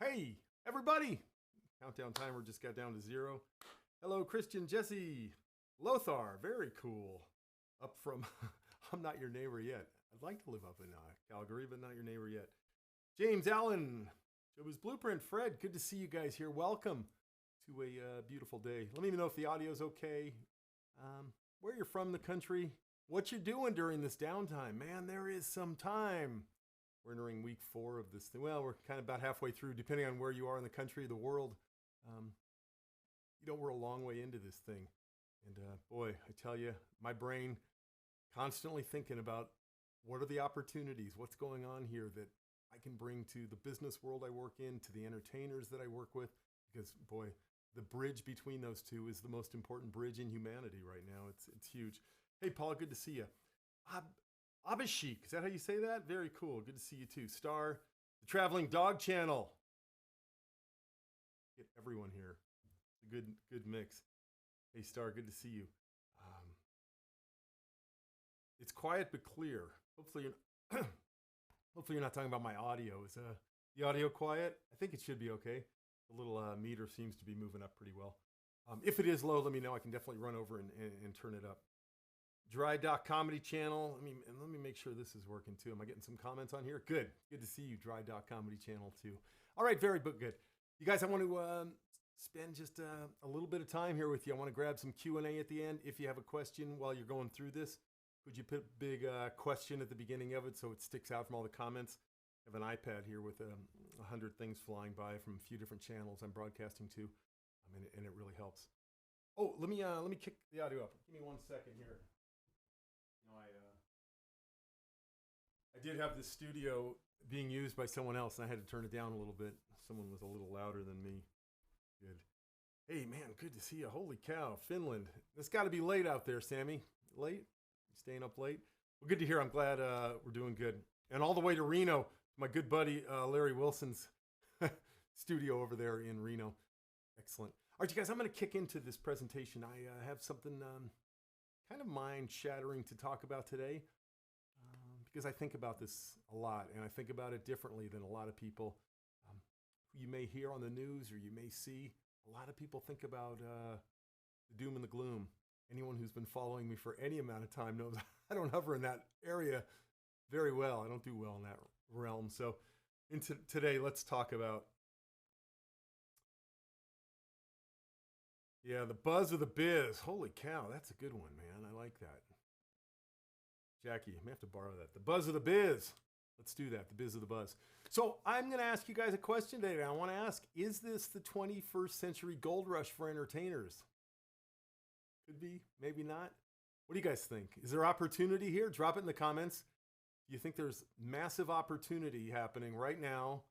Hey, everybody! Countdown timer just got down to 0. Hello, Christian, Jesse, Lothar, very cool. Up from, I'm not your neighbor yet. I'd like to live up in Calgary, but not your neighbor yet. James Allen, ShowBiz Blueprint, Fred, good to see you guys here. Welcome to a beautiful day. Let me know if the audio's okay, where you're from the country, what you're doing during this downtime. Man, there is some time. We're entering week 4 of this thing. Well, we're kind of about halfway through, depending on where you are in the country, the world. We're a long way into this thing. And boy, I tell you, my brain constantly thinking about what are the opportunities, what's going on here that I can bring to the business world I work in, to the entertainers that I work with. Because boy, the bridge between those two is the most important bridge in humanity right now. It's huge. Hey, Paul, good to see you. Abhishek, is that how you say that? Very cool. Good to see you too. Star, the Traveling Dog Channel. Get everyone here. It's a good mix. Hey, Star, good to see you. It's quiet but clear. Hopefully you're not talking about my audio. Is the audio quiet? I think it should be okay. The little meter seems to be moving up pretty well. If it is low, let me know. I can definitely run over and turn it up. Dry Dock Comedy Channel. Let me make sure this is working too. Am I getting some comments on here? Good to see you, Dry Dock Comedy Channel too. All right, very good. You guys, I want to spend just a little bit of time here with you. I want to grab some Q&A at the end. If you have a question while you're going through this, could you put a big question at the beginning of it so it sticks out from all the comments? I have an iPad here with 100 things flying by from a few different channels I'm broadcasting to, and it really helps. Oh, let me kick the audio up. Give me 1 second here. I did have this studio being used by someone else, and I had to turn it down a little bit. Someone was a little louder than me. Good. Hey, man, good to see you. Holy cow, Finland. It's got to be late out there, Sammy. Late? Staying up late? Well, good to hear. I'm glad we're doing good. And all the way to Reno, my good buddy Larry Wilson's studio over there in Reno. Excellent. All right, you guys, I'm going to kick into this presentation. I have something kind of mind-shattering to talk about today because I think about this a lot, and I think about it differently than a lot of people who you may hear on the news or you may see. A lot of people think about the doom and the gloom. Anyone who's been following me for any amount of time knows I don't hover in that area very well. I don't do well in that realm. So today, let's talk about the buzz of the biz. Holy cow, that's a good one, man. I like that. Jackie, I may have to borrow that. The buzz of the biz. Let's do that, the biz of the buzz. So I'm going to ask you guys a question today. I want to ask, is this the 21st century gold rush for entertainers? Could be, maybe not. What do you guys think? Is there opportunity here? Drop it in the comments. Do you think there's massive opportunity happening right now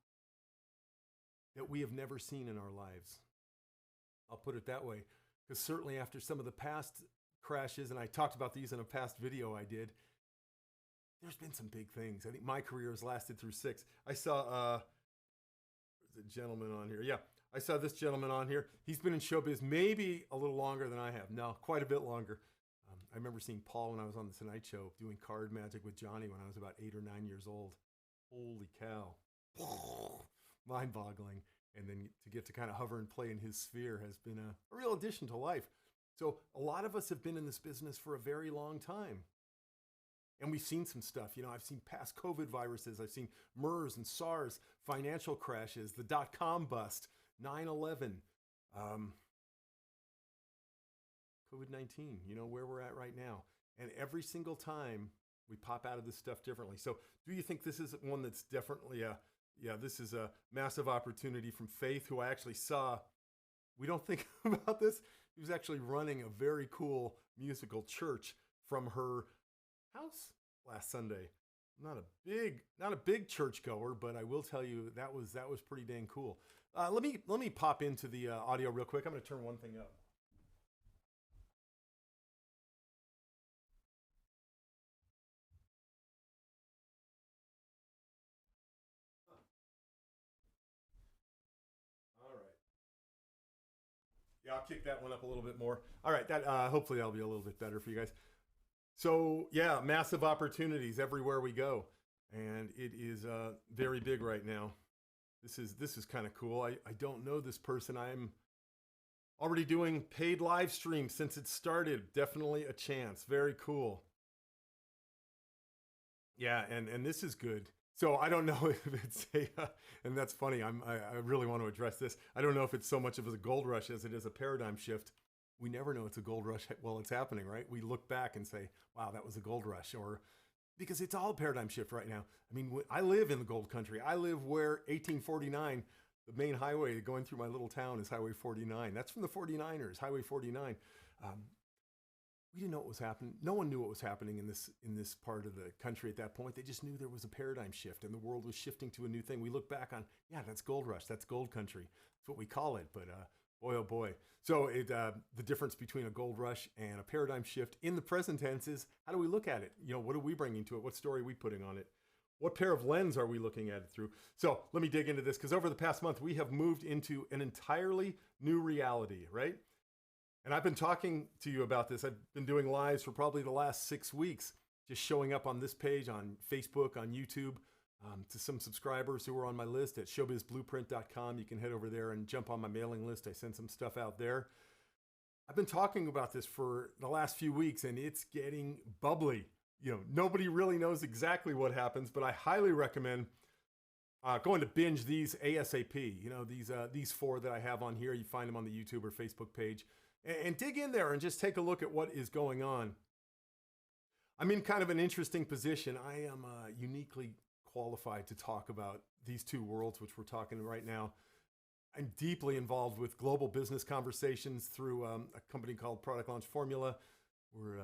that we have never seen in our lives? I'll put it that way, because certainly after some of the past crashes, and I talked about these in a past video I did, there's been some big things. I think my career has lasted through 6. I saw there's a gentleman on here. Yeah, I saw this gentleman on here. He's been in showbiz maybe a little longer than I have. No, quite a bit longer. I remember seeing Paul when I was on the Tonight Show doing card magic with Johnny when I was about 8 or 9 years old. Holy cow. Mind-boggling. And then to get to kind of hover and play in his sphere has been a real addition to life. So a lot of us have been in this business for a very long time. And we've seen some stuff. I've seen past COVID viruses. I've seen MERS and SARS, financial crashes, the dot-com bust, 9/11, COVID-19, where we're at right now. And every single time we pop out of this stuff differently. So do you think this is one that's definitely this is a massive opportunity from Faith, who I actually saw. We don't think about this. He was actually running a very cool musical church from her house last Sunday. Not a big churchgoer, but I will tell you that was pretty dang cool. Let me pop into the audio real quick. I'm going to turn one thing up. Yeah, I'll kick that one up a little bit more. All right, that hopefully that'll be a little bit better for you guys. So yeah, massive opportunities everywhere we go, and it is very big right now. This is kind of cool. I don't know this person. I'm already doing paid live streams since it started. Definitely a chance. Very cool. Yeah, and this is good. So I don't know if it's and that's funny. I really want to address this. I don't know if it's so much of a gold rush as it is a paradigm shift. We never know it's a gold rush while it's happening, right? We look back and say, wow, that was a gold rush, or because it's all paradigm shift right now. I mean, I live in the gold country. I live where 1849, the main highway going through my little town is Highway 49. That's from the 49ers, Highway 49. We didn't know what was happening. No one knew what was happening in this part of the country at that point. They just knew there was a paradigm shift and the world was shifting to a new thing. We look back on, yeah, that's gold rush. That's gold country. That's what we call it. But boy, oh boy. So the difference between a gold rush and a paradigm shift in the present tense is, how do we look at it? You know, what are we bringing to it? What story are we putting on it? What pair of lens are we looking at it through? So let me dig into this, because over the past month, we have moved into an entirely new reality, right? And I've been talking to you about this. I've been doing lives for probably the last 6 weeks, just showing up on this page, on Facebook, on YouTube, to some subscribers who are on my list at showbizblueprint.com. You can head over there and jump on my mailing list. I send some stuff out there. I've been talking about this for the last few weeks, and it's getting bubbly. You know, nobody really knows exactly what happens, but I highly recommend going to binge these ASAP. You know, these 4 that I have on here. You find them on the YouTube or Facebook page. And dig in there and just take a look at what is going on. I'm in kind of an interesting position. I am uniquely qualified to talk about these 2 worlds, which we're talking right now. I'm deeply involved with global business conversations through a company called Product Launch Formula. We're,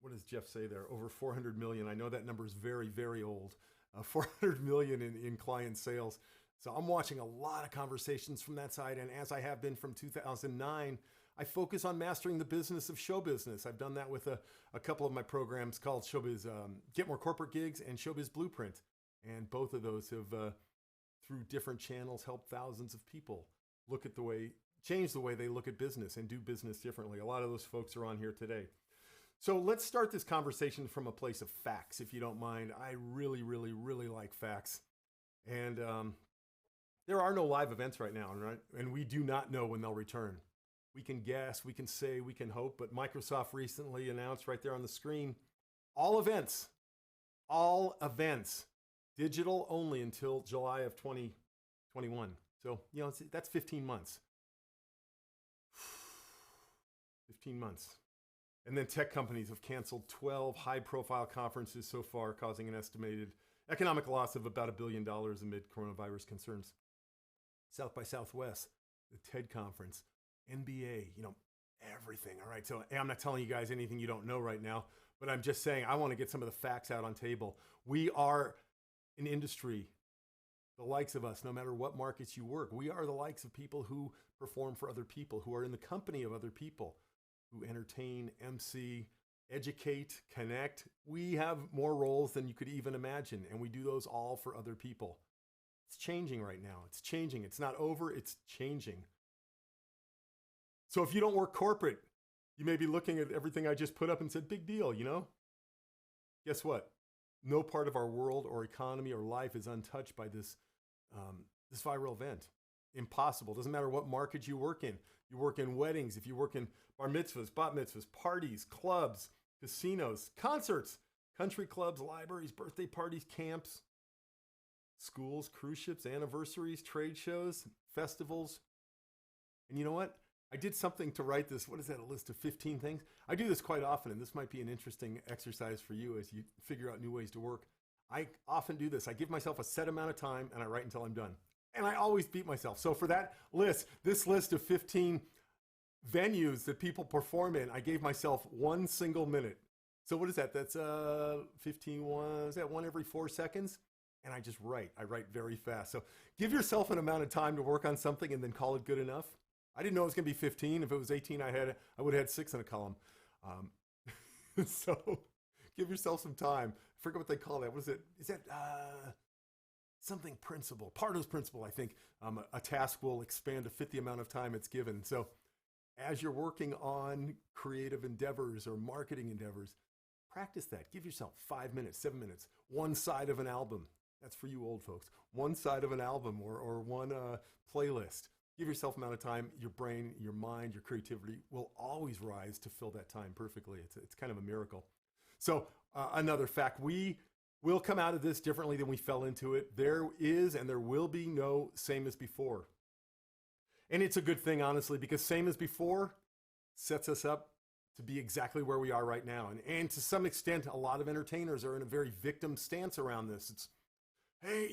what does Jeff say there? Over 400 million. I know that number is very, very old. 400 million in client sales. So I'm watching a lot of conversations from that side. And as I have been from 2009, I focus on mastering the business of show business. I've done that with a couple of my programs called ShowBiz, Get More Corporate Gigs and ShowBiz Blueprint. And both of those have, through different channels, helped thousands of people change the way they look at business and do business differently. A lot of those folks are on here today. So let's start this conversation from a place of facts, if you don't mind. I really, really, really like facts. And there are no live events right now, right? And we do not know when they'll return. We can guess, we can say, we can hope, but Microsoft recently announced right there on the screen, all events, digital only until July of 2021. So, you know, that's 15 months. 15 months. And then tech companies have canceled 12 high-profile conferences so far, causing an estimated economic loss of about $1 billion amid coronavirus concerns. South by Southwest, the TED conference, NBA, you know, everything. All right. So I'm not telling you guys anything you don't know right now, but I'm just saying I want to get some of the facts out on table. We are an industry, the likes of us, no matter what markets you work, we are the likes of people who perform for other people, who are in the company of other people, who entertain, MC, educate, connect. We have more roles than you could even imagine, and we do those all for other people. It's changing right now. It's changing. It's not over. It's changing. So if you don't work corporate, you may be looking at everything I just put up and said, big deal, you know? Guess what? No part of our world or economy or life is untouched by this viral event. Impossible. Doesn't matter what market you work in. You work in weddings, if you work in bar mitzvahs, bat mitzvahs, parties, clubs, casinos, concerts, country clubs, libraries, birthday parties, camps, schools, cruise ships, anniversaries, trade shows, festivals. And you know what? I did something to write this. What is that? A list of 15 things? I do this quite often, and this might be an interesting exercise for you as you figure out new ways to work. I often do this. I give myself a set amount of time, and I write until I'm done. And I always beat myself. So for that list, this list of 15 venues that people perform in, I gave myself 1 single minute. So what is that? That's 15, is that 1 every 4 seconds? And I just write. I write very fast. So give yourself an amount of time to work on something and then call it good enough. I didn't know it was going to be 15. If it was 18, I would have had 6 in a column. So give yourself some time. I forget what they call that. What is it? Is that something principle? Pardo's principle, I think. A task will expand to fit the amount of time it's given. So as you're working on creative endeavors or marketing endeavors, practice that. Give yourself 5 minutes, 7 minutes, one side of an album. That's for you old folks. One side of an album or one playlist. Give yourself amount of time. Your brain, your mind, your creativity will always rise to fill that time perfectly. It's kind of a miracle. So another fact, we will come out of this differently than we fell into it. There is and there will be no same as before. And it's a good thing, honestly, because same as before sets us up to be exactly where we are right now. And to some extent, a lot of entertainers are in a very victim stance around this. It's, hey,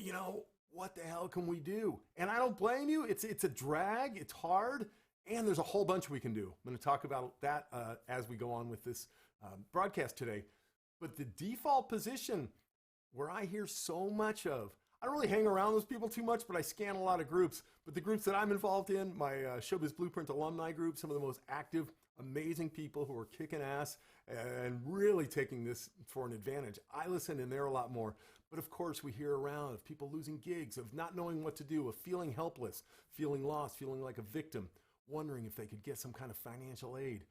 what the hell can we do? And I don't blame you. It's a drag. It's hard. And there's a whole bunch we can do. I'm going to talk about that as we go on with this broadcast today. But the default position where I hear so much of, I don't really hang around those people too much, but I scan a lot of groups. But the groups that I'm involved in, my ShowBiz Blueprint Alumni Group, some of the most active, amazing people who are kicking ass and really taking this for an advantage. I listen in there a lot more. But of course, we hear around of people losing gigs, of not knowing what to do, of feeling helpless, feeling lost, feeling like a victim, wondering if they could get some kind of financial aid.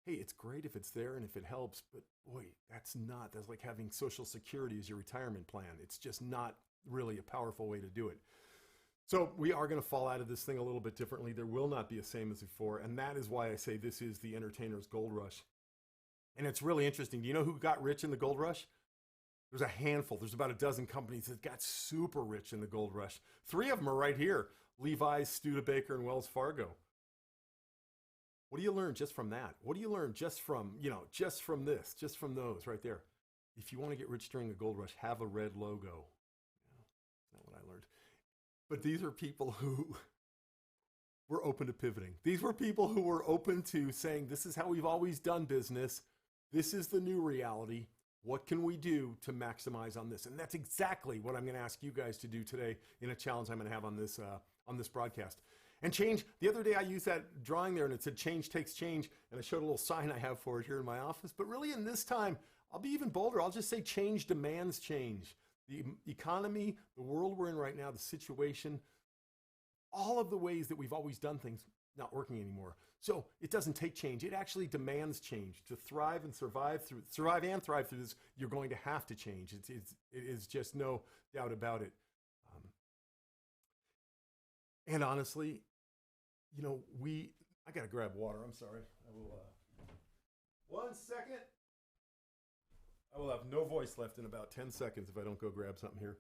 Hey, it's great if it's there and if it helps, but boy, that's like having Social Security as your retirement plan. It's just not really a powerful way to do it. So we are going to fall out of this thing a little bit differently. There will not be the same as before. And that is why I say this is the entertainer's gold rush. And it's really interesting. Do you know who got rich in the gold rush? There's a handful. There's about a dozen companies that got super rich in the gold rush. 3 of them are right here: Levi's, Studebaker, and Wells Fargo. What do you learn just from that? What do you learn just from this, just from those right there? If you want to get rich during the gold rush, have a red logo. That's not what I learned. But these are people who were open to pivoting. These were people who were open to saying, this is how we've always done business. This is the new reality. What can we do to maximize on this? And that's exactly what I'm going to ask you guys to do today in a challenge I'm going to have on this broadcast. And change, the other day I used that drawing there and it said change takes change. And I showed a little sign I have for it here in my office. But really in this time, I'll be even bolder. I'll just say change demands change. The economy, the world we're in right now, the situation, all of the ways that we've always done things, not working anymore. So it doesn't take change. It actually demands change. To thrive and thrive through this, you're going to have to change. It is just no doubt about it. And honestly, I got to grab water. I'm sorry. I will, 1 second. I will have no voice left in about 10 seconds if I don't go grab something here.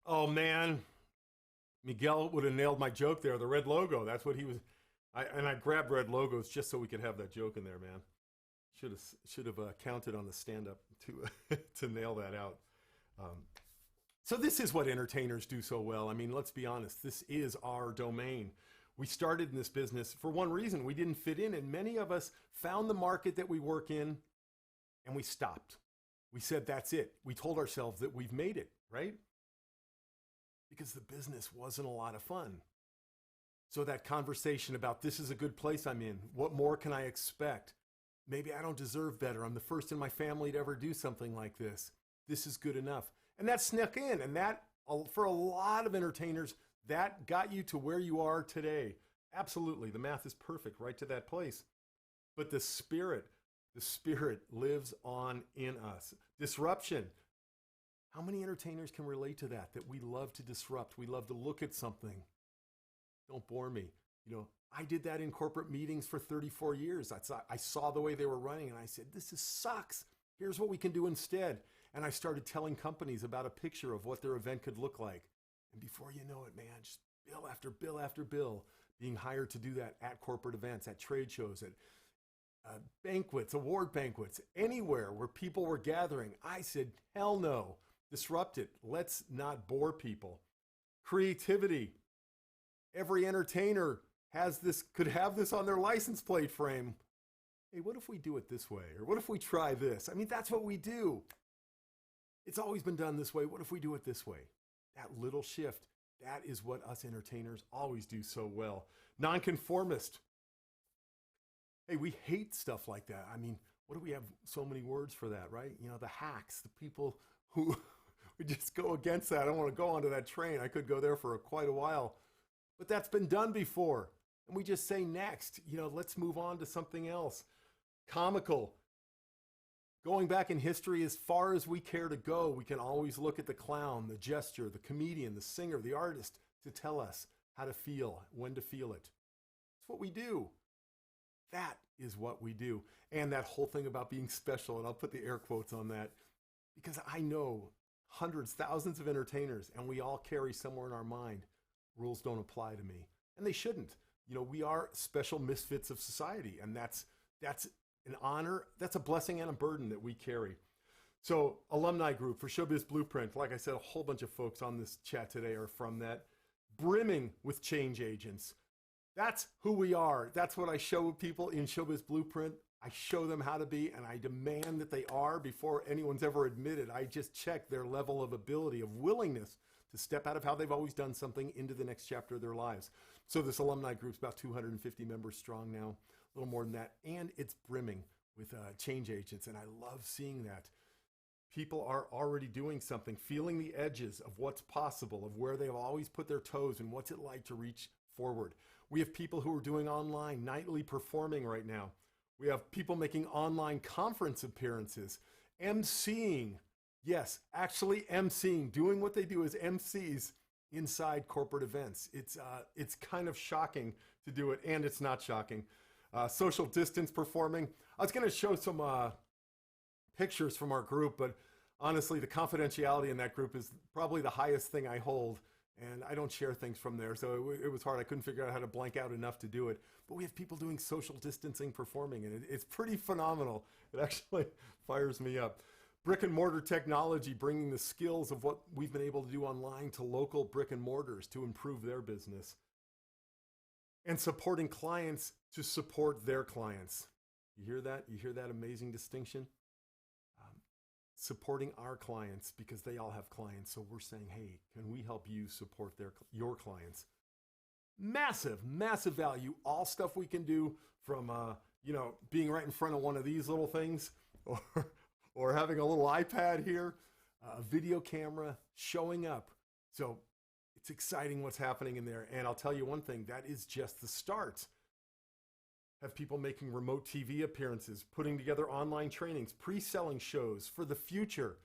Oh, man. Miguel would have nailed my joke there. The red logo. That's what he was. I grabbed red logos just so we could have that joke in there, man. Should have counted on the stand-up to nail that out. So this is what entertainers do so well. I mean, let's be honest. This is our domain. We started in this business for one reason. We didn't fit in, and many of us found the market that we work in, and we stopped. We said, that's it. We told ourselves that we've made it, right? Because the business wasn't a lot of fun. So that conversation about this is a good place I'm in. What more can I expect? Maybe I don't deserve better. I'm the first in my family to ever do something like this. This is good enough. And that snuck in. And that, for a lot of entertainers, that got you to where you are today. Absolutely. The math is perfect right to that place. But the spirit lives on in us. Disruption. How many entertainers can relate to that we love to disrupt? We love to look at something. Don't bore me. I did that in corporate meetings for 34 years. I saw the way they were running and I said, this sucks. Here's what we can do instead. And I started telling companies about a picture of what their event could look like. And before you know it, man, just bill after bill after bill, being hired to do that at corporate events, at trade shows, at banquets, award banquets, anywhere where people were gathering. I said, hell no, disrupt it. Let's not bore people. Creativity. Every entertainer could have this on their license plate frame. Hey, what if we do it this way? Or what if we try this? I mean, that's what we do. It's always been done this way. What if we do it this way? That little shift, that is what us entertainers always do so well. Nonconformist. Hey, we hate stuff like that. I mean, what do we have so many words for that, right? The hacks, the people who would just go against that. I don't want to go onto that train. I could go there for quite a while. But that's been done before. And we just say next, let's move on to something else. Comical. Going back in history as far as we care to go, we can always look at the clown, the gesture, the comedian, the singer, the artist to tell us how to feel, when to feel it. It's what we do. That is what we do. And that whole thing about being special, and I'll put the air quotes on that, because I know hundreds, thousands of entertainers, and we all carry somewhere in our mind, rules don't apply to me. And they shouldn't. You know, we are special misfits of society, and that's an honor, that's a blessing and a burden that we carry. So, Alumni Group for ShowBiz Blueprint, like I said, a whole bunch of folks on this chat today are from that, brimming with change agents. That's who we are. That's what I show people in ShowBiz Blueprint. I show them how to be, and I demand that they are before anyone's ever admitted. I just check their level of ability, of willingness to step out of how they've always done something into the next chapter of their lives. So this Alumni Group's about 250 members strong now, a little more than that, and it's brimming with change agents, and I love seeing that. People are already doing something, feeling the edges of what's possible, of where they've always put their toes and what's it like to reach forward. We have people who are doing online, nightly performing right now. We have people making online conference appearances, emceeing. Yes, actually emceeing, doing what they do as MCs inside corporate events. It's kind of shocking to do it, and it's not shocking. Social distance performing. I was going to show some pictures from our group, but honestly, the confidentiality in that group is probably the highest thing I hold, and I don't share things from there, so it was hard. I couldn't figure out how to blank out enough to do it. But we have people doing social distancing performing, and it's pretty phenomenal. It actually fires me up. Brick and mortar technology, bringing the skills of what we've been able to do online to local brick and mortars to improve their business. And supporting clients to support their clients. You hear that? You hear that amazing distinction? Supporting our clients because they all have clients. So we're saying, hey, can we help you support your clients? Massive, massive value. All stuff we can do from, being right in front of one of these little things or having a little iPad here, a video camera, showing up. So it's exciting what's happening in there. And I'll tell you one thing, that is just the start. Have people making remote TV appearances, putting together online trainings, pre-selling shows for the future,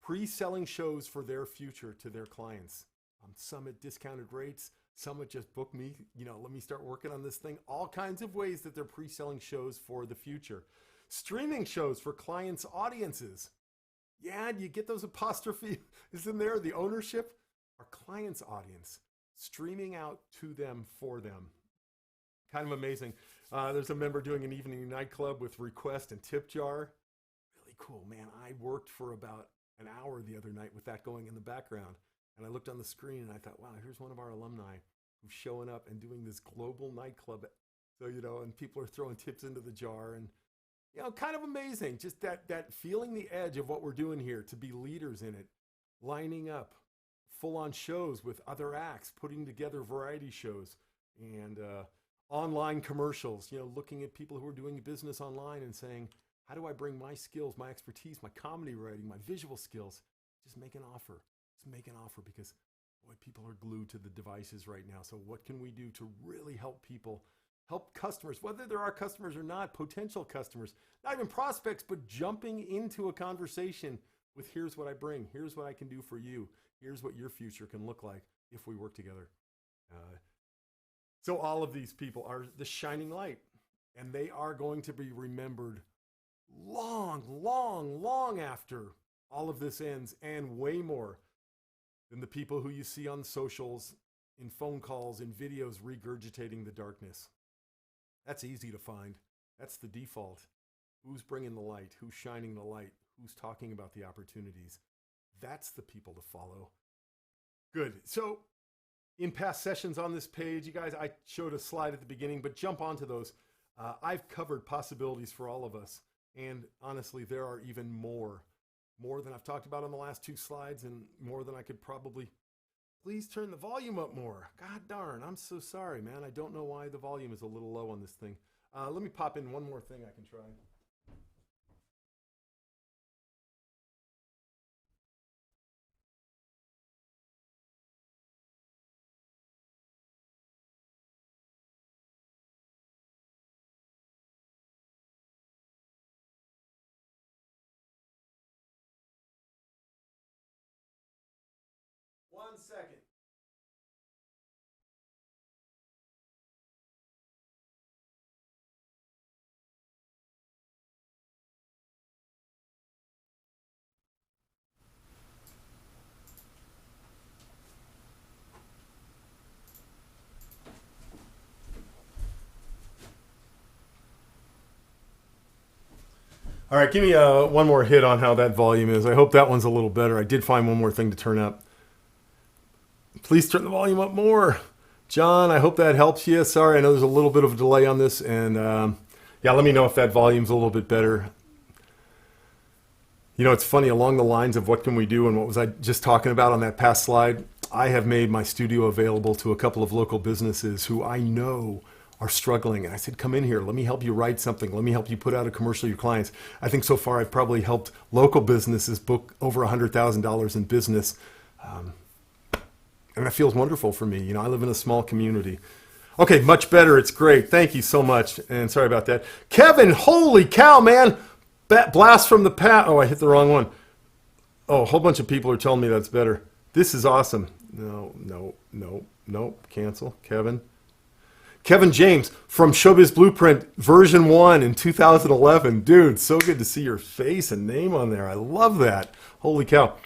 pre-selling shows for their future to their clients. Some at discounted rates, some at just book me, let me start working on this thing. All kinds of ways that they're pre-selling shows for the future. Streaming shows for clients' audiences. Yeah, you get those apostrophe is in there, the ownership. Our client's audience, streaming out to them for them. Kind of amazing. There's a member doing an evening nightclub with request and tip jar. Really cool, man. I worked for about an hour the other night with that going in the background. And I looked on the screen and I thought, wow, here's one of our alumni who's showing up and doing this global nightclub. So, and people are throwing tips into the jar and, kind of amazing. Just that feeling the edge of what we're doing here, to be leaders in it, lining up full-on shows with other acts, putting together variety shows and online commercials, looking at people who are doing business online and saying, how do I bring my skills, my expertise, my comedy writing, my visual skills, just make an offer. Just make an offer because, boy, people are glued to the devices right now. So what can we do to really help people, help customers, whether they're our customers or not, potential customers, not even prospects, but jumping into a conversation with here's what I bring, here's what I can do for you, here's what your future can look like if we work together. So all of these people are the shining light, and they are going to be remembered long, long, long after all of this ends, and way more than the people who you see on socials, in phone calls, in videos regurgitating the darkness. That's easy to find. That's the default. Who's bringing the light? Who's shining the light? Who's talking about the opportunities? That's the people to follow. Good. So in past sessions on this page, you guys, I showed a slide at the beginning, but jump onto those. I've covered possibilities for all of us. And honestly, there are even more than I've talked about on the last two slides and more than I could probably. Please turn the volume up more. God darn, I'm so sorry, man. I don't know why the volume is a little low on this thing. Let me pop in one more thing I can try. 1 second. All right, give me one more hit on how that volume is. I hope that one's a little better. I did find one more thing to turn up. Please turn the volume up more. John, I hope that helps you. Sorry, I know there's a little bit of a delay on this. And yeah, let me know if that volume's a little bit better. You know, it's funny, along the lines of what can we do and what was I just talking about on that past slide, I have made my studio available to a couple of local businesses who I know are struggling. And I said, come in here. Let me help you write something. Let me help you put out a commercial to your clients. I think so far I've probably helped local businesses book over $100,000 in business. And that feels wonderful for me. You know, I live in a small community. Okay, much better. It's great. Thank you so much. And sorry about that. Kevin, holy cow, man. Blast from the past. Oh, I hit the wrong one. Oh, a whole bunch of people are telling me that's better. This is awesome. No. Cancel. Kevin James from ShowBiz Blueprint version 1 in 2011. Dude, so good to see your face and name on there. I love that. Holy cow.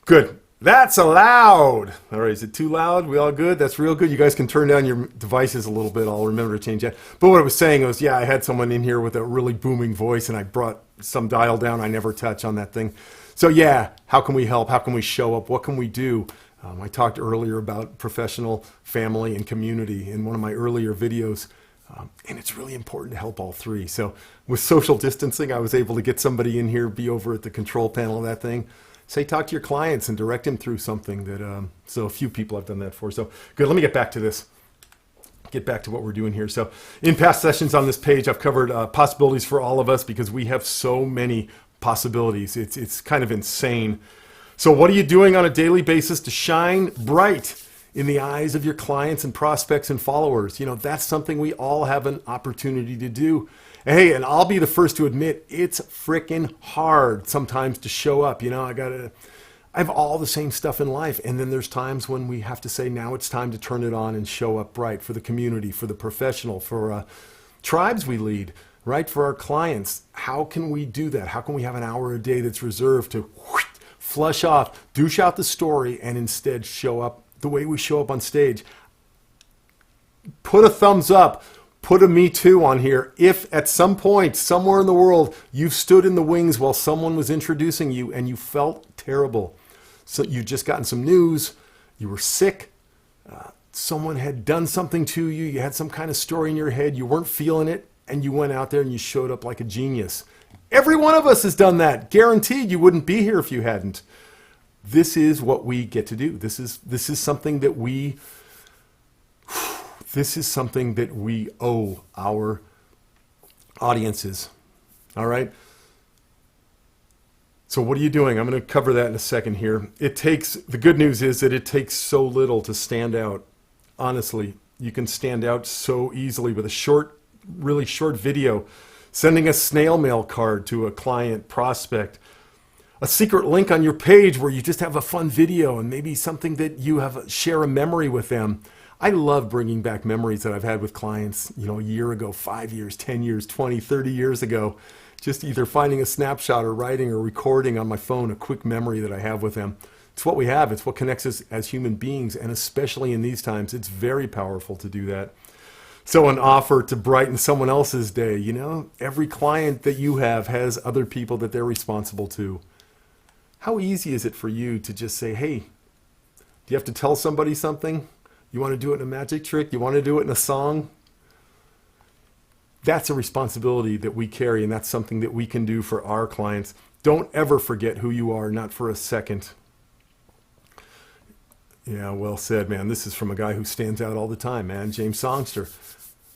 Good. That's allowed. All right, is it too loud? We all good? That's real good. You guys can turn down your devices a little bit. I'll remember to change that. But what I was saying was, yeah, I had someone in here with a really booming voice, and I brought some dial down I never touch on that thing. So yeah, how can we help? How can we show up? What can we do? I talked earlier about professional, family, and community in one of my earlier videos. And it's really important to help all three. So with social distancing, I was able to get somebody in here, be over at the control panel of that thing. Say, talk to your clients and direct them through something that, so a few people I've done that for. So good, let me get back to this. Get back to what we're doing here. So in past sessions on this page, I've covered possibilities for all of us because we have so many possibilities. It's kind of insane. So what are you doing on a daily basis to shine bright in the eyes of your clients and prospects and followers? You know, that's something we all have an opportunity to do. Hey, and I'll be the first to admit it's freaking hard sometimes to show up. You know, I have all the same stuff in life. And then there's times when we have to say, now it's time to turn it on and show up bright for the community, for the professional, for tribes we lead, right? For our clients. How can we do that? How can we have an hour a day that's reserved to flush off, douche out the story, and instead show up the way we show up on stage? Put a thumbs up. Put a me too on here if at some point somewhere in the world you've stood in the wings while someone was introducing you and you felt terrible. So you'd just gotten some news, you were sick, someone had done something to you, you had some kind of story in your head, you weren't feeling it, and you went out there and you showed up like a genius. Every one of us has done that. Guaranteed you wouldn't be here if you hadn't. This is what we get to do. This is something that we owe our audiences. All right. So what are you doing? I'm going to cover that in a second here. The good news is that it takes so little to stand out. Honestly, you can stand out so easily with a really short video, sending a snail mail card to a client prospect, a secret link on your page where you just have a fun video and maybe something that you share a memory with them. I love bringing back memories that I've had with clients, you know, a year ago, 5 years, 10 years, 20, 30 years ago. Just either finding a snapshot or writing or recording on my phone a quick memory that I have with them. It's what we have. It's what connects us as human beings. And especially in these times, it's very powerful to do that. So an offer to brighten someone else's day, you know, every client that you have has other people that they're responsible to. How easy is it for you to just say, hey, do you have to tell somebody something? You want to do it in a magic trick? You want to do it in a song? That's a responsibility that we carry, and that's something that we can do for our clients. Don't ever forget who you are, not for a second. Yeah, well said, man. This is from a guy who stands out all the time, man, James Songster.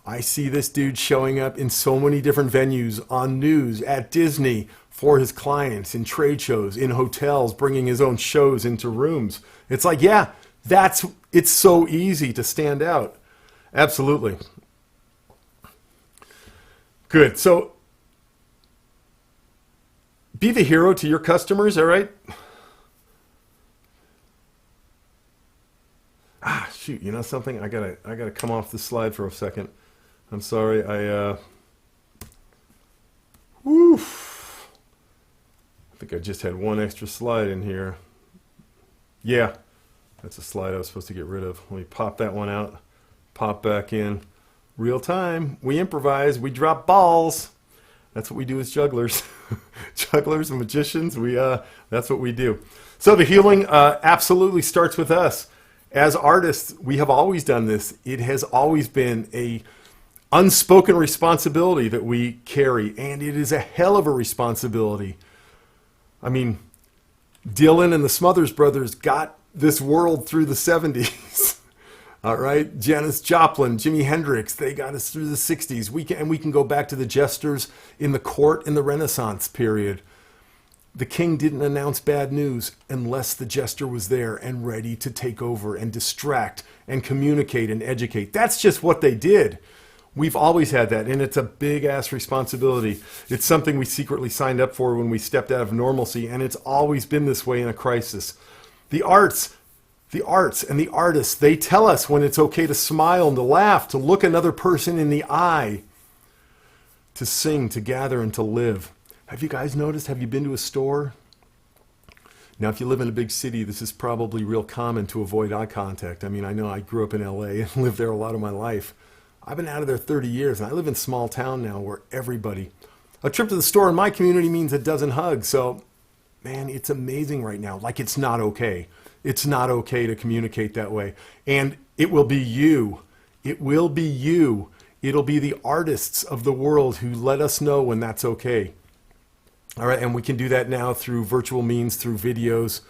I see this dude showing up in so many different venues, on news, at Disney, for his clients, in trade shows, in hotels, bringing his own shows into rooms. It's like, yeah, it's so easy to stand out. Absolutely. Good. So be the hero to your customers, all right? shoot, you know something? I gotta come off the slide for a second. I'm sorry. Woof. I think I just had one extra slide in here. Yeah, that's a slide I was supposed to get rid of. Let me pop that one out. Pop back in. Real time. We improvise. We drop balls. That's what we do as jugglers. Jugglers and magicians. That's what we do. So the healing absolutely starts with us. As artists, we have always done this. It has always been a unspoken responsibility that we carry, and it is a hell of a responsibility. I mean, Dylan and the Smothers Brothers got this world through the 70s. All right, Janis Joplin, Jimi Hendrix, they got us through the 60s. We can go back to the jesters in the court in the Renaissance period. The king didn't announce bad news unless the jester was there and ready to take over and distract and communicate and educate. That's just what they did. We've always had that, and it's a big-ass responsibility. It's something we secretly signed up for when we stepped out of normalcy, and it's always been this way in a crisis. The arts and the artists, they tell us when it's okay to smile and to laugh, to look another person in the eye, to sing, to gather, and to live. Have you guys noticed? Have you been to a store? Now, if you live in a big city, this is probably real common to avoid eye contact. I mean, I know I grew up in LA and lived there a lot of my life. I've been out of there 30 years, and I live in a small town now where a trip to the store in my community means a dozen hugs. So, man, it's amazing right now. Like, it's not okay. It's not okay to communicate that way. And it will be you. It will be you. It'll be the artists of the world who let us know when that's okay. All right, and we can do that now through virtual means, through videos,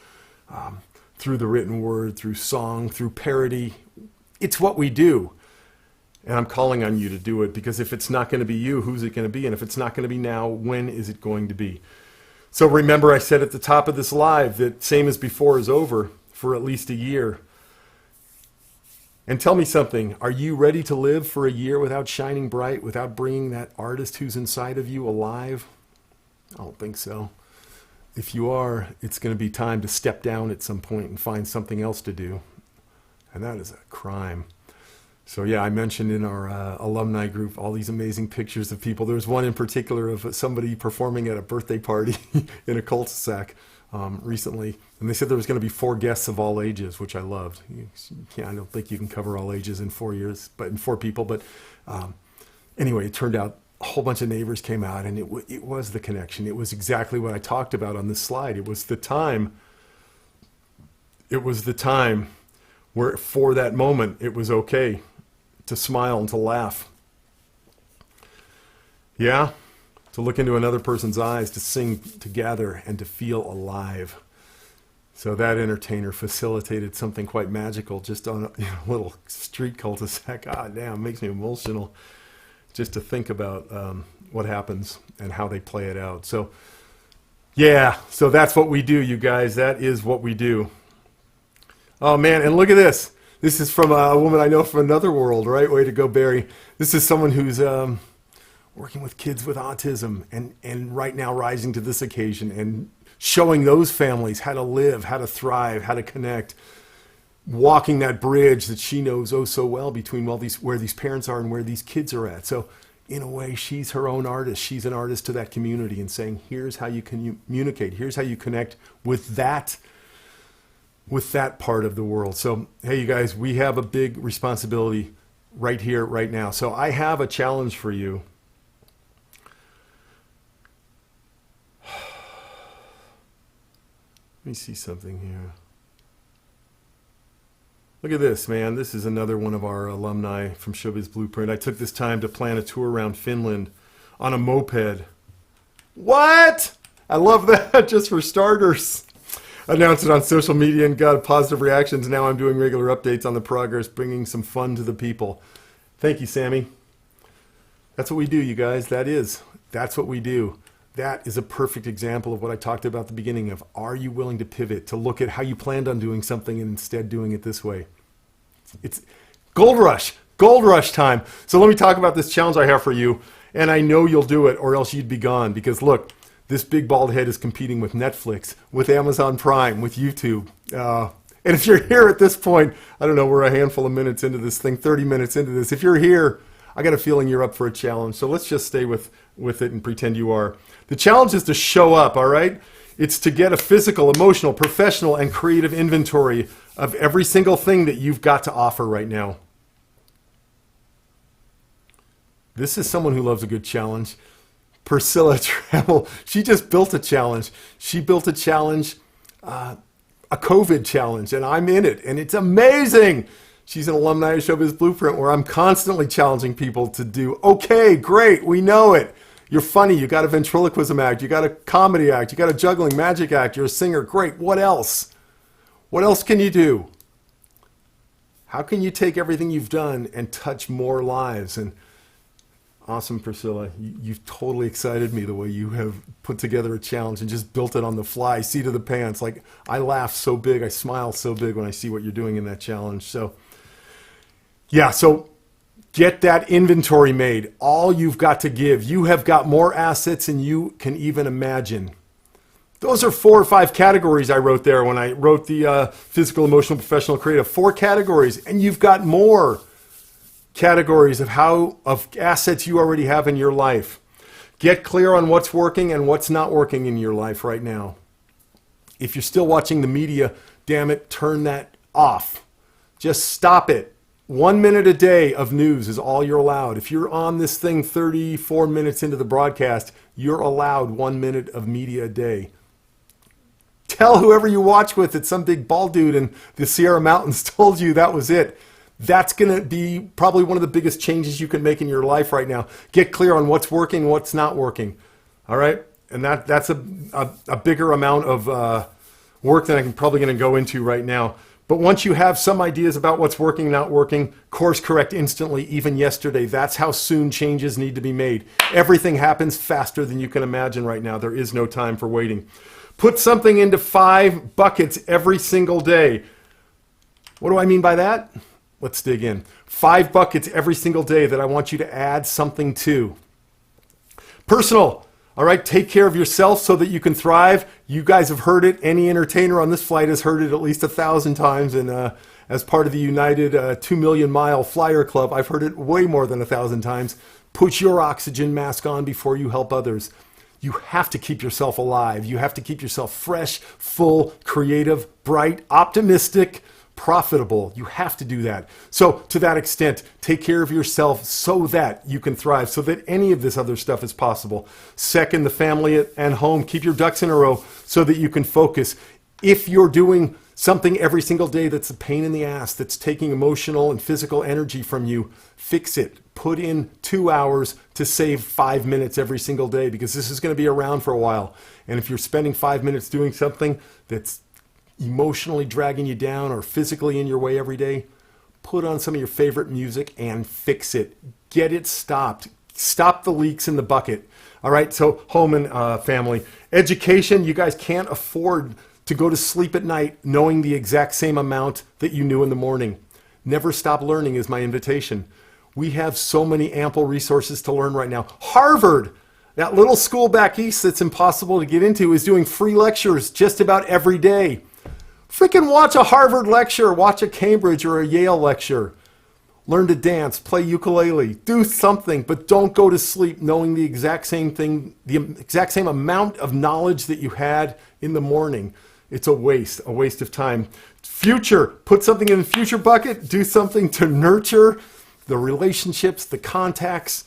through the written word, through song, through parody. It's what we do. And I'm calling on you to do it, because if it's not going to be you, who's it going to be? And if it's not going to be now, when is it going to be? So remember, I said at the top of this live that same as before is over for at least a year. And tell me something. Are you ready to live for a year without shining bright, without bringing that artist who's inside of you alive? I don't think so. If you are, it's going to be time to step down at some point and find something else to do. And that is a crime. So yeah, I mentioned in our alumni group all these amazing pictures of people. There was one in particular of somebody performing at a birthday party in a cul-de-sac recently. And they said there was going to be 4 guests of all ages, which I loved. I don't think you can cover all ages in 4 years, but in 4 people. But anyway, it turned out a whole bunch of neighbors came out, and it was the connection. It was exactly what I talked about on this slide. It was the time. It was the time where for that moment it was okay to smile and to laugh. Yeah, to look into another person's eyes, to sing together, and to feel alive. So that entertainer facilitated something quite magical just on a little street cul-de-sac. God damn, it makes me emotional just to think about what happens and how they play it out. So yeah, so that's what we do, you guys. That is what we do. Oh man, and look at this. This is from a woman I know from another world, right? Way to go, Barry. This is someone who's working with kids with autism and right now rising to this occasion and showing those families how to live, how to thrive, how to connect, walking that bridge that she knows oh so well between where these parents are and where these kids are at. So in a way, she's her own artist. She's an artist to that community and saying, here's how you communicate. Here's how you connect with that part of the world. So, hey, you guys, we have a big responsibility right here, right now. So I have a challenge for you. Let me see something here. Look at this, man. This is another one of our alumni from ShowBiz Blueprint. I took this time to plan a tour around Finland on a moped. What? I love that, just for starters. Announced it on social media and got positive reactions. Now I'm doing regular updates on the progress, bringing some fun to the people. Thank you, Sammy. That's what we do, you guys. That's what we do. That is a perfect example of what I talked about at the beginning of, are you willing to pivot, to look at how you planned on doing something and instead doing it this way? It's gold rush time. So let me talk about this challenge I have for you. And I know you'll do it or else you'd be gone, because look, this big bald head is competing with Netflix, with Amazon Prime, with YouTube. And if you're here at this point, I don't know, we're a handful of minutes into this thing, 30 minutes into this. If you're here, I got a feeling you're up for a challenge. So let's just stay with it and pretend you are. The challenge is to show up, all right? It's to get a physical, emotional, professional, and creative inventory of every single thing that you've got to offer right now. This is someone who loves a good challenge. Priscilla Trammell, she just built a challenge. She built a challenge, a COVID challenge, and I'm in it, and it's amazing. She's an alumni of ShowBiz Blueprint, where I'm constantly challenging people to do, okay, great, we know it. You're funny, you got a ventriloquism act, you got a comedy act, you got a juggling magic act, you're a singer, great, what else? What else can you do? How can you take everything you've done and touch more lives? And awesome, Priscilla. You've totally excited me the way you have put together a challenge and just built it on the fly, seat of the pants. Like, I laugh so big, I smile so big when I see what you're doing in that challenge. So, yeah, so get that inventory made. All you've got to give. You have got more assets than you can even imagine. Those are 4 or 5 categories I wrote there when I wrote the physical, emotional, professional, creative. 4 categories, and you've got more categories of assets you already have in your life. Get clear on what's working and what's not working in your life right now. If you're still watching the media, damn it, turn that off. Just stop it. 1 minute a day of news is all you're allowed. If you're on this thing 34 minutes into the broadcast, you're allowed 1 minute of media a day. Tell whoever you watch with that some big bald dude in the Sierra Mountains told you that was it. That's going to be probably one of the biggest changes you can make in your life right now. Get clear on what's working, what's not working. All right? And that's a bigger amount of work than I'm probably going to go into right now. But once you have some ideas about what's working, not working, course correct instantly, even yesterday. That's how soon changes need to be made. Everything happens faster than you can imagine right now. There is no time for waiting. Put something into 5 buckets every single day. What do I mean by that? Let's dig in. 5 buckets every single day that I want you to add something to. Personal. All right, take care of yourself so that you can thrive. You guys have heard it. Any entertainer on this flight has heard it at least 1,000 times. And as part of the United 2 Million Mile Flyer Club, I've heard it way more than 1,000 times. Put your oxygen mask on before you help others. You have to keep yourself alive. You have to keep yourself fresh, full, creative, bright, optimistic, profitable. You have to do that. So to that extent, take care of yourself so that you can thrive, so that any of this other stuff is possible. Second, the family and home. Keep your ducks in a row so that you can focus. If you're doing something every single day that's a pain in the ass, that's taking emotional and physical energy from you, fix it. Put in 2 hours to save 5 minutes every single day, because this is going to be around for a while. And if you're spending 5 minutes doing something that's emotionally dragging you down or physically in your way every day, put on some of your favorite music and fix it. Get it stopped. Stop the leaks in the bucket. All right, so home and family. Education, you guys can't afford to go to sleep at night knowing the exact same amount that you knew in the morning. Never stop learning is my invitation. We have so many ample resources to learn right now. Harvard, that little school back east that's impossible to get into, is doing free lectures just about every day. Freaking watch a Harvard lecture, watch a Cambridge or a Yale lecture. Learn to dance, play ukulele, do something, but don't go to sleep knowing the exact same thing, the exact same amount of knowledge that you had in the morning. It's a waste of time. Future, put something in the future bucket, do something to nurture the relationships, the contacts,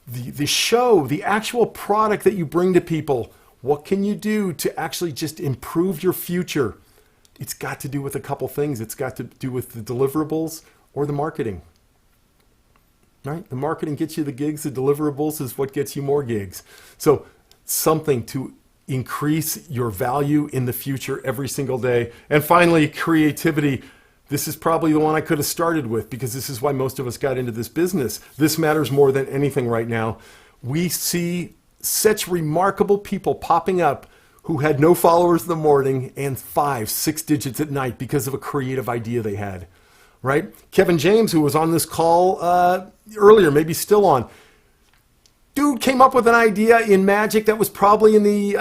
the show, the actual product that you bring to people. What can you do to actually just improve your future? It's got to do with a couple things. It's got to do with the deliverables or the marketing. Right? The marketing gets you the gigs. The deliverables is what gets you more gigs. So something to increase your value in the future every single day. And finally, creativity. This is probably the one I could have started with, because this is why most of us got into this business. This matters more than anything right now. We see such remarkable people popping up who had no followers in the morning and 5, 6 digits at night because of a creative idea they had, right? Kevin James, who was on this call earlier, maybe still on, dude came up with an idea in magic that was probably in the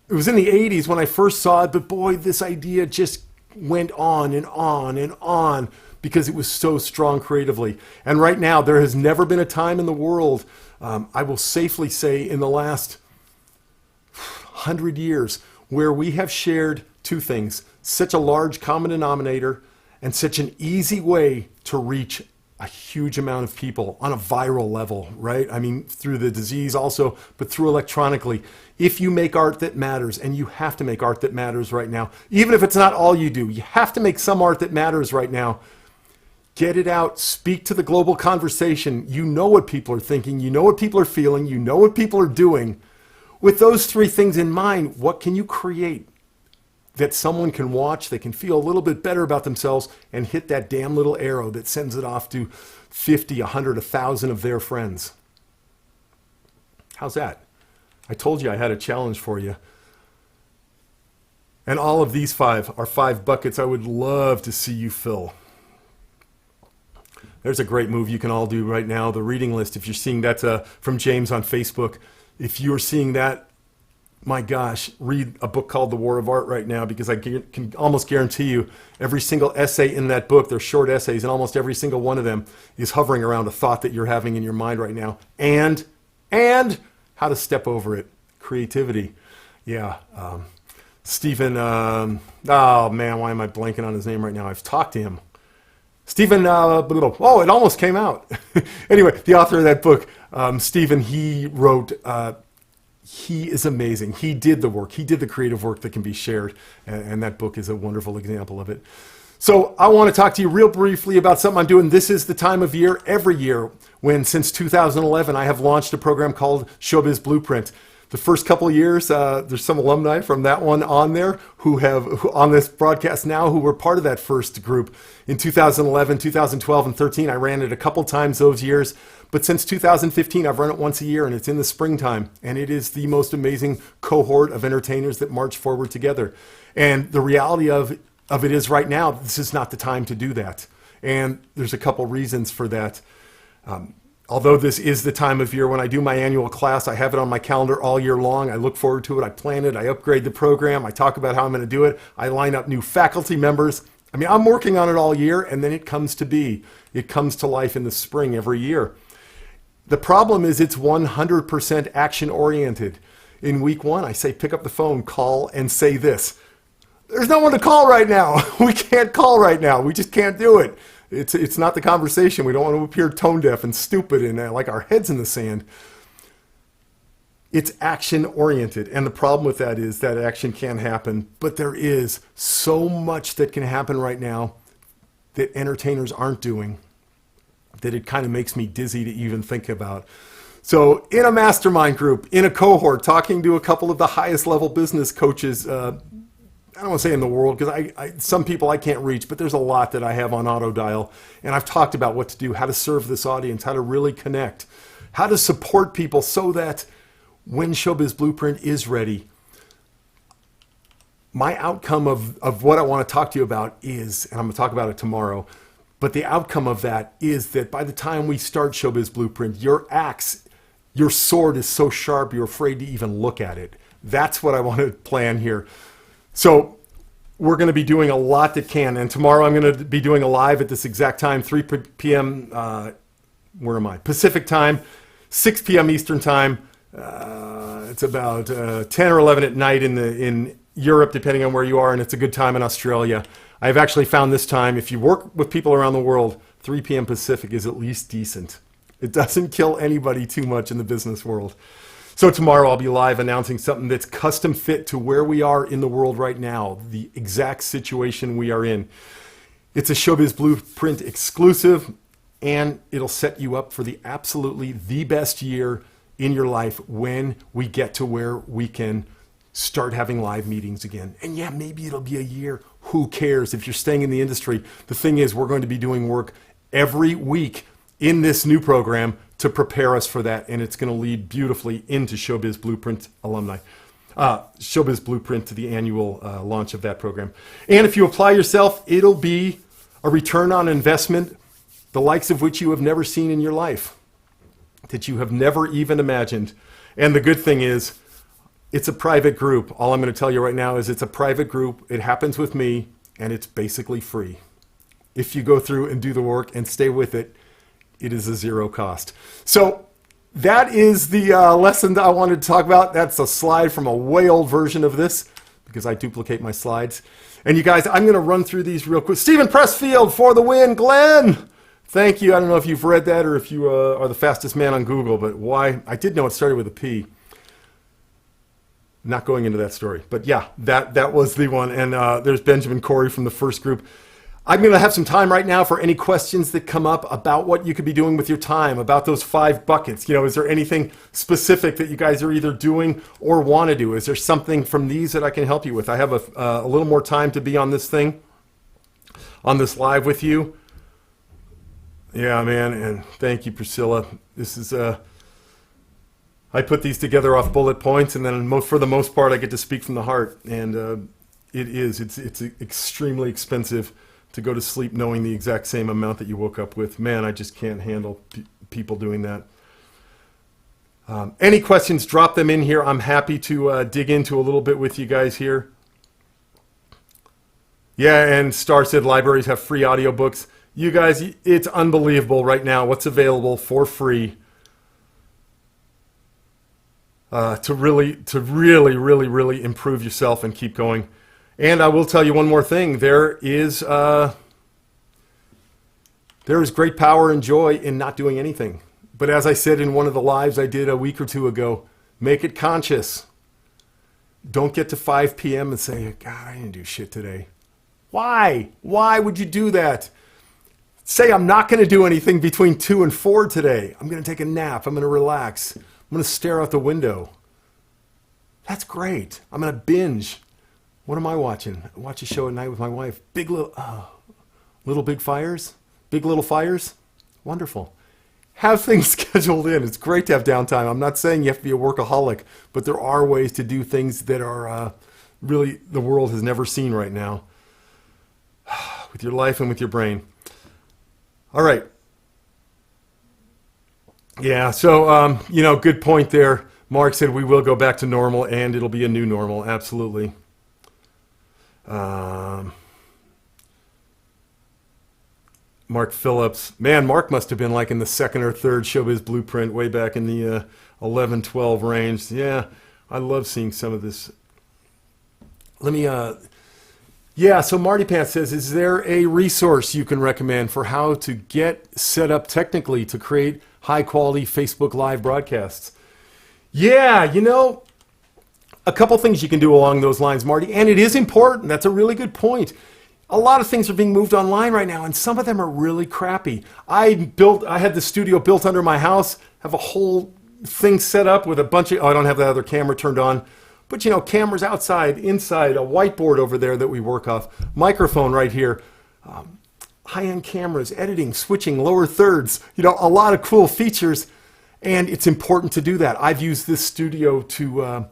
80s when I first saw it, but boy, this idea just went on and on and on because it was so strong creatively. And right now, there has never been a time in the world, I will safely say in the last 100 years, where we have shared two things: such a large common denominator and such an easy way to reach a huge amount of people on a viral level, right? I mean, through the disease also, but through electronically. If you make art that matters, and you have to make art that matters right now, even if it's not all you do, you have to make some art that matters right now. Get it out, speak to the global conversation. You know what people are thinking, you know what people are feeling, you know what people are doing. With those three things in mind, what can you create that someone can watch, they can feel a little bit better about themselves, and hit that damn little arrow that sends it off to 50, 100, 1,000 of their friends? How's that? I told you I had a challenge for you. And all of these 5 are 5 buckets I would love to see you fill. There's a great move you can all do right now, the reading list. If you're seeing that from James on Facebook, if you're seeing that, my gosh, read a book called The War of Art right now, because I can almost guarantee you every single essay in that book, they're short essays, and almost every single one of them is hovering around a thought that you're having in your mind right now. And how to step over it. Creativity. Yeah. Stephen, oh man, why am I blanking on his name right now? I've talked to him. Stephen, oh, it almost came out. Anyway, the author of that book, Stephen, he wrote, he is amazing. He did the work. He did the creative work that can be shared. And that book is a wonderful example of it. So I want to talk to you real briefly about something I'm doing. This is the time of year every year when, since 2011, I have launched a program called ShowBiz Blueprint. The first couple of years, there's some alumni from that one on there who on this broadcast now who were part of that first group. In 2011, 2012, and 13, I ran it a couple times those years. But since 2015, I've run it once a year, and it's in the springtime. And it is the most amazing cohort of entertainers that march forward together. And the reality of it is right now, this is not the time to do that. And there's a couple reasons for that. Although this is the time of year when I do my annual class, I have it on my calendar all year long. I look forward to it. I plan it. I upgrade the program. I talk about how I'm going to do it. I line up new faculty members. I mean, I'm working on it all year, and then it comes to be. It comes to life in the spring every year. The problem is it's 100% action-oriented. In week 1, I say pick up the phone, call, and say this. There's no one to call right now. We can't call right now. We just can't do it. It's not the conversation. We don't want to appear tone deaf and stupid and like our heads in the sand. It's action oriented. And the problem with that is that action can happen, but there is so much that can happen right now that entertainers aren't doing that it kind of makes me dizzy to even think about. So in a mastermind group, in a cohort, talking to a couple of the highest level business coaches, I don't want to say in the world, because some people I can't reach, but there's a lot that I have on auto dial. And I've talked about what to do, how to serve this audience, how to really connect, how to support people so that when ShowBiz Blueprint is ready, my outcome of what I want to talk to you about is, and I'm going to talk about it tomorrow, but the outcome of that is that by the time we start ShowBiz Blueprint, your axe, your sword is so sharp you're afraid to even look at it. That's what I want to plan here. So we're going to be doing a lot that can. And tomorrow I'm going to be doing a live at this exact time, 3 p.m. Where am I? Pacific time, 6 p.m. Eastern time. It's about 10 or 11 at night in Europe, depending on where you are. And it's a good time in Australia. I've actually found this time, if you work with people around the world, 3 p.m. Pacific is at least decent. It doesn't kill anybody too much in the business world. So tomorrow I'll be live announcing something that's custom fit to where we are in the world right now, the exact situation we are in. It's a ShowBiz Blueprint exclusive, and it'll set you up for absolutely the best year in your life when we get to where we can start having live meetings again. And yeah, maybe it'll be a year. Who cares if you're staying in the industry? The thing is, we're going to be doing work every week in this new program to prepare us for that, and it's going to lead beautifully into ShowBiz Blueprint alumni. ShowBiz Blueprint to the annual launch of that program. And if you apply yourself, it'll be a return on investment, the likes of which you have never seen in your life, that you have never even imagined. And the good thing is, it's a private group. All I'm going to tell you right now is it's a private group. It happens with me. and it's basically free. If you go through and do the work and stay with it, it is a zero cost. So that is the lesson that I wanted to talk about. That's a slide from a way old version of this because I duplicate my slides. And you guys, I'm going to run through these real quick. Stephen Pressfield for the win. Glenn, thank you. I don't know if you've read that or if you are the fastest man on Google, but why? I did know it started with a P. Not going into that story, but yeah, that was the one. And there's Benjamin Corey from the first group. I'm going to have some time right now for any questions that come up about what you could be doing with your time, about those 5 buckets. You know, is there anything specific that you guys are either doing or want to do? Is there something from these that I can help you with? I have a little more time to be on this thing, on this live with you. Yeah, man, and thank you, Priscilla. This is I put these together off bullet points, and then for the most part, I get to speak from the heart. And it's extremely expensive to go to sleep knowing the exact same amount that you woke up with. Man, I just can't handle people doing that. Any questions, drop them in here. I'm happy to dig into a little bit with you guys here. Yeah, and Star said libraries have free audiobooks. You guys, it's unbelievable right now what's available for free to really improve yourself and keep going. And I will tell you one more thing. There is great power and joy in not doing anything. But as I said in one of the lives I did a week or 2 ago, make it conscious. Don't get to 5 p.m. and say, God, I didn't do shit today. Why? Why would you do that? Say, I'm not going to do anything between 2 and 4 today. I'm going to take a nap. I'm going to relax. I'm going to stare out the window. That's great. I'm going to binge. What am I watching? I watch a show at night with my wife. Big fires? Big little fires? Wonderful. Have things scheduled in. It's great to have downtime. I'm not saying you have to be a workaholic, but there are ways to do things that are really the world has never seen right now with your life and with your brain. All right. Yeah, so, good point there. Mark said we will go back to normal, and it'll be a new normal. Absolutely. Mark Phillips. Man, Mark must have been like in the 2nd or 3rd ShowBiz blueprint way back in the 11, 12 range. Yeah, I love seeing some of this. So Marty Pants says, is there a resource you can recommend for how to get set up technically to create high-quality Facebook Live broadcasts? Yeah, a couple things you can do along those lines, Marty, and it is important. That's a really good point. A lot of things are being moved online right now, and some of them are really crappy. I had the studio built under my house, have a whole thing set up with a bunch of, I don't have that other camera turned on, but cameras outside, inside, a whiteboard over there that we work off, microphone right here, high-end cameras, editing, switching, lower thirds, a lot of cool features, and it's important to do that. I've used this studio to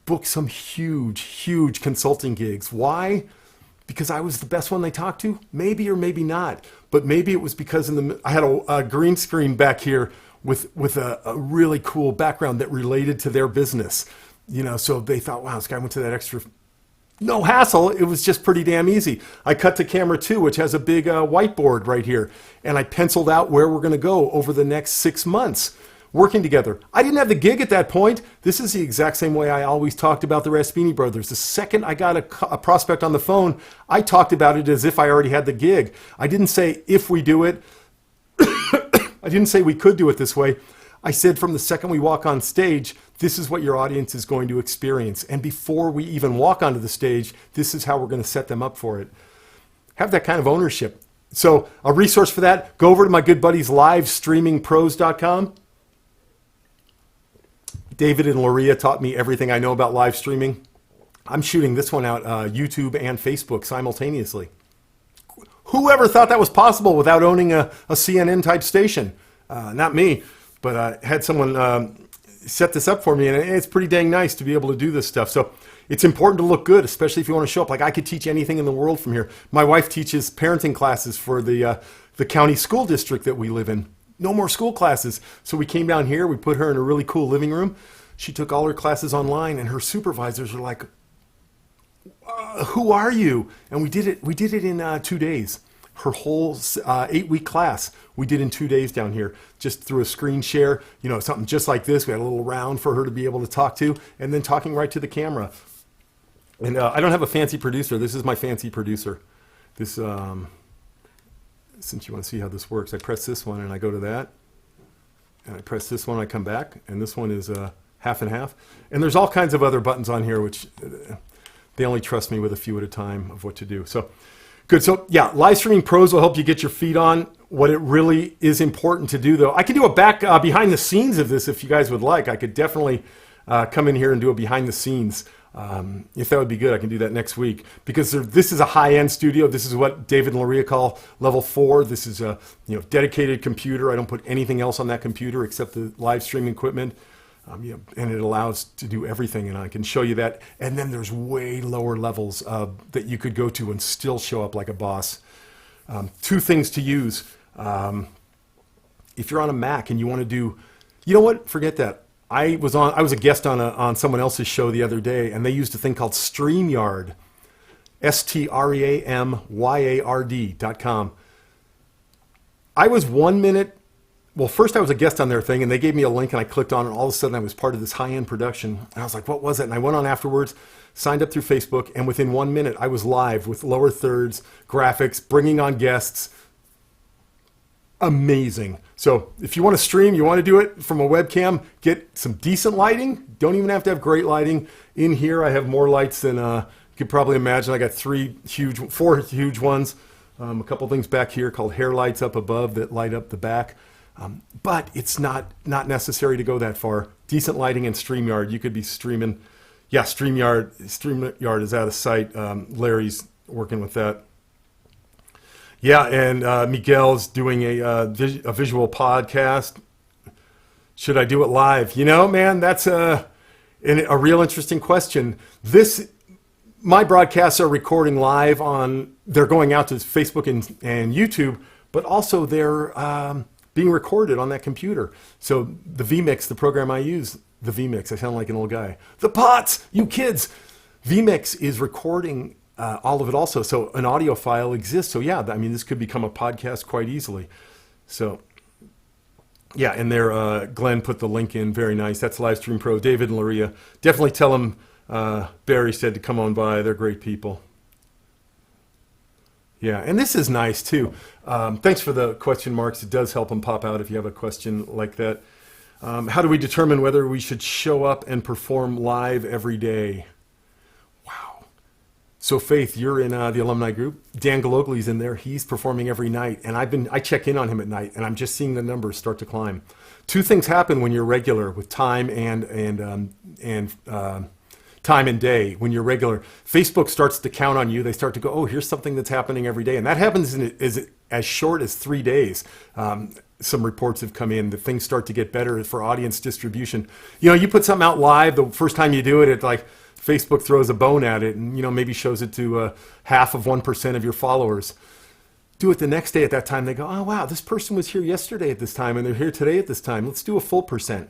book some huge consulting gigs. Why? Because I was the best one they talked to? Maybe or maybe not. But maybe it was because I had a green screen back here with a really cool background that related to their business. So they thought, wow, this guy went to that extra. No hassle. It was just pretty damn easy. I cut to camera 2, which has a big whiteboard right here. And I penciled out where we're going to go over the next 6 months. Working together. I didn't have the gig at that point. This is the exact same way I always talked about the Raspini Brothers. The second I got a prospect on the phone, I talked about it as if I already had the gig. I didn't say if we do it. I didn't say we could do it this way. I said from the second we walk on stage, this is what your audience is going to experience. And before we even walk onto the stage, this is how we're going to set them up for it. Have that kind of ownership. So a resource for that, go over to my good buddies livestreamingpros.com. David and Loria taught me everything I know about live streaming. I'm shooting this one out YouTube and Facebook simultaneously. Whoever thought that was possible without owning a CNN type station? Not me, but I had someone set this up for me, and it's pretty dang nice to be able to do this stuff. So it's important to look good, especially if you want to show up. Like I could teach anything in the world from here. My wife teaches parenting classes for the county school district that we live in. No more school classes. So we came down here, we put her in a really cool living room. She took all her classes online, and her supervisors were like, who are you? And we did it in 2 days. Her whole 8-week class we did in 2 days down here, just through a screen share, something just like this. We had a little round for her to be able to talk to, and then talking right to the camera. And I don't have a fancy producer. This is my fancy producer. This, since you want to see how this works, I press this one and I go to that, and I press this one, I come back, and this one is half and half. And there's all kinds of other buttons on here, which they only trust me with a few at a time of what to do. So good. So yeah, live streaming pros will help you get your feet on. What it really is important to do, though, I can do a back behind the scenes of this if you guys would like. I could definitely come in here and do a behind the scenes. If that would be good, I can do that next week, because this is a high-end studio. This is what David and Loria call level 4. This is a dedicated computer. I don't put anything else on that computer except the live streaming equipment. And it allows to do everything, and I can show you that. And then there's way lower levels that you could go to and still show up like a boss. 2 things to use. If you're on a Mac and you want to do, forget that. I was a guest on someone else's show the other day, and they used a thing called StreamYard, StreamYard.com. I was 1 minute. Well, first I was a guest on their thing, and they gave me a link, and I clicked on it, and all of a sudden I was part of this high-end production. And I was like, what was it? And I went on afterwards, signed up through Facebook, and within 1 minute I was live with lower thirds, graphics, bringing on guests. Amazing. So if you want to stream, you want to do it from a webcam, get some decent lighting. Don't even have to have great lighting. In here I have more lights than you could probably imagine. I got 4 huge ones. A couple things back here called hair lights up above that light up the back. But it's not necessary to go that far. Decent lighting and StreamYard. You could be streaming. Yeah, StreamYard is out of sight. Larry's working with that. Yeah, and Miguel's doing a visual podcast. Should I do it live? Man, that's a real interesting question. My broadcasts are recording live they're going out to Facebook and YouTube, but also they're being recorded on that computer. So the vMix, the program I use, the vMix, I sound like an old guy. The pots, you kids. vMix is recording all of it also. So an audio file exists. So yeah, this could become a podcast quite easily. So yeah, and there, Glenn put the link in. Very nice. That's Livestream Pro, David and Loria. Definitely tell them Barry said to come on by. They're great people. Yeah, and this is nice too. Thanks for the question marks. It does help them pop out if you have a question like that. How do we determine whether we should show up and perform live every day? Wow. So Faith, you're in the Alumni Group. Dan Galogli's in there. He's performing every night, and I check in on him at night, and I'm just seeing the numbers start to climb. 2 things happen when you're regular with time and time and day. When you're regular, Facebook starts to count on you. They start to go, oh, here's something that's happening every day. And that happens is as short as 3 days. Some reports have come in that things start to get better for audience distribution. You put something out live, the first time you do it, Facebook throws a bone at it and, maybe shows it to 0.5% of your followers. Do it the next day at that time. They go, oh, wow, this person was here yesterday at this time and they're here today at this time. Let's do a full percent.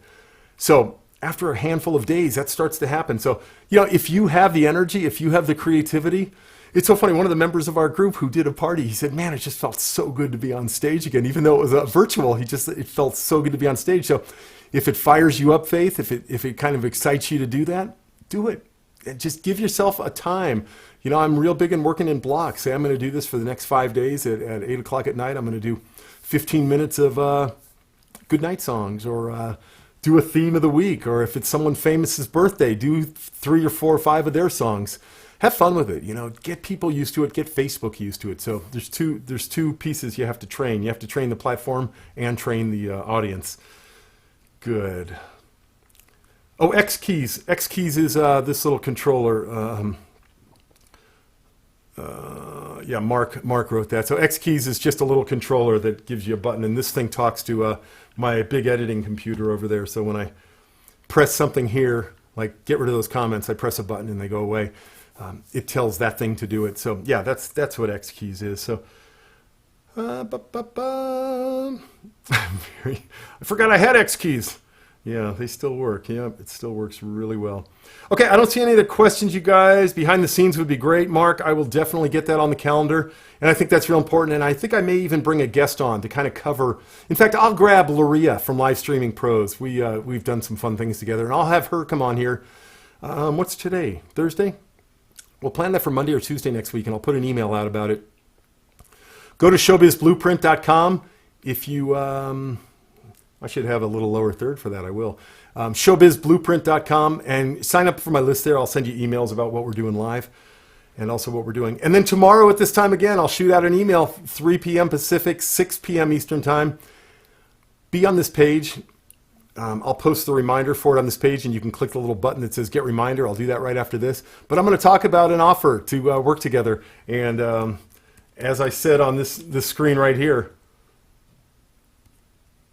So after a handful of days, that starts to happen. So, if you have the energy, if you have the creativity, it's so funny. One of the members of our group who did a party, he said, man, it just felt so good to be on stage again. Even though it was virtual, it felt so good to be on stage. So if it fires you up, Faith, if it kind of excites you to do that, do it. And just give yourself a time. I'm real big in working in blocks. Say I'm going to do this for the next 5 days at 8 o'clock at night. I'm going to do 15 minutes of goodnight songs, or do a theme of the week, or if it's someone famous's birthday, do 3 or 4 or 5 of their songs. Have fun with it. Get people used to it. Get Facebook used to it. So there's two pieces you have to train. You have to train the platform and train the audience. Good. Oh, X Keys. X Keys is this little controller. Yeah, Mark wrote that. So X Keys is just a little controller that gives you a button, and this thing talks to my big editing computer over there. So when I press something here, like get rid of those comments, I press a button and they go away. It tells that thing to do it. So yeah, that's what X Keys is. So I forgot I had X Keys. Yeah, they still work. Yeah, it still works really well. Okay, I don't see any other questions, you guys. Behind the scenes would be great, Mark. I will definitely get that on the calendar. And I think that's real important. And I think I may even bring a guest on to kind of cover. In fact, I'll grab Luria from Live Streaming Pros. We've done some fun things together, and I'll have her come on here. What's today? Thursday? We'll plan that for Monday or Tuesday next week, and I'll put an email out about it. Go to showbizblueprint.com. If you, I should have a little lower third for that. I will. Showbizblueprint.com and sign up for my list there. I'll send you emails about what we're doing live and also what we're doing. And then tomorrow at this time again, I'll shoot out an email, 3 p.m. Pacific, 6 p.m. Eastern time. Be on this page. I'll post the reminder for it on this page, and you can click the little button that says Get Reminder. I'll do that right after this. But I'm going to talk about an offer to work together. And as I said on this screen right here,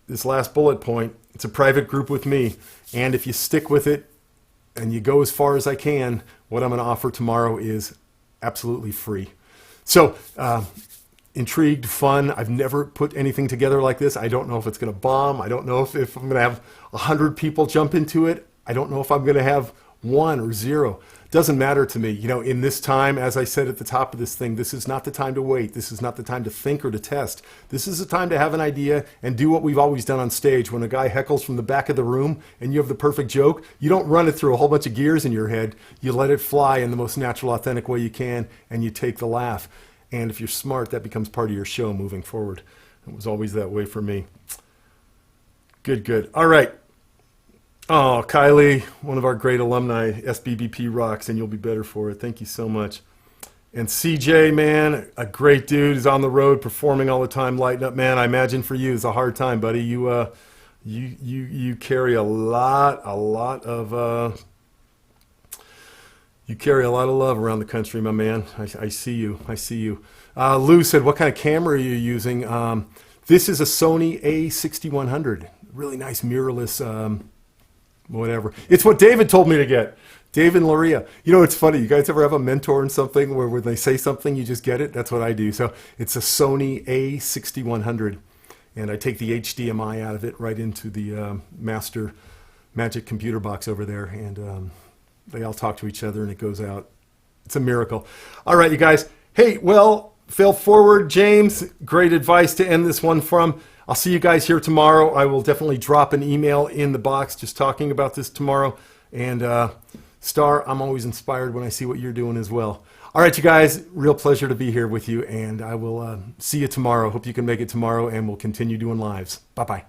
this last bullet point, it's a private group with me. And if you stick with it and you go as far as I can, what I'm going to offer tomorrow is absolutely free. So, intrigued, fun. I've never put anything together like this. I don't know if it's going to bomb. I don't know if I'm going to have 100 people jump into it. I don't know if I'm going to have 1 or 0. Doesn't matter to me. You know, in this time, as I said at the top of this thing, this is not the time to wait. This is not the time to think or to test. This is the time to have an idea and do what we've always done on stage. When a guy heckles from the back of the room and you have the perfect joke, you don't run it through a whole bunch of gears in your head. You let it fly in the most natural, authentic way you can, and you take the laugh. And if you're smart, that becomes part of your show moving forward. It was always that way for me. Good, good. All right. Oh, Kylie, one of our great alumni, SBBP rocks, and you'll be better for it. Thank you so much. And CJ, man, a great dude. He's on the road performing all the time, lighting up. Man, I imagine for you it's a hard time, buddy. You carry a lot of you carry a lot of love around the country, my man. I see you. I see you. Lou said, what kind of camera are you using? This is a Sony A6100. Really nice mirrorless. Whatever. It's what David told me to get. David and Luria. You know, it's funny. You guys ever have a mentor in something where when they say something, you just get it? That's what I do. So it's a Sony A6100. And I take the HDMI out of it right into the master magic computer box over there. And they all talk to each other and it goes out. It's a miracle. All right, you guys. Hey, well, fail forward, James. Great advice to end this one from. I'll see you guys here tomorrow. I will definitely drop an email in the box just talking about this tomorrow. And Star, I'm always inspired when I see what you're doing as well. All right, you guys, real pleasure to be here with you. And I will see you tomorrow. Hope you can make it tomorrow, and we'll continue doing lives. Bye-bye.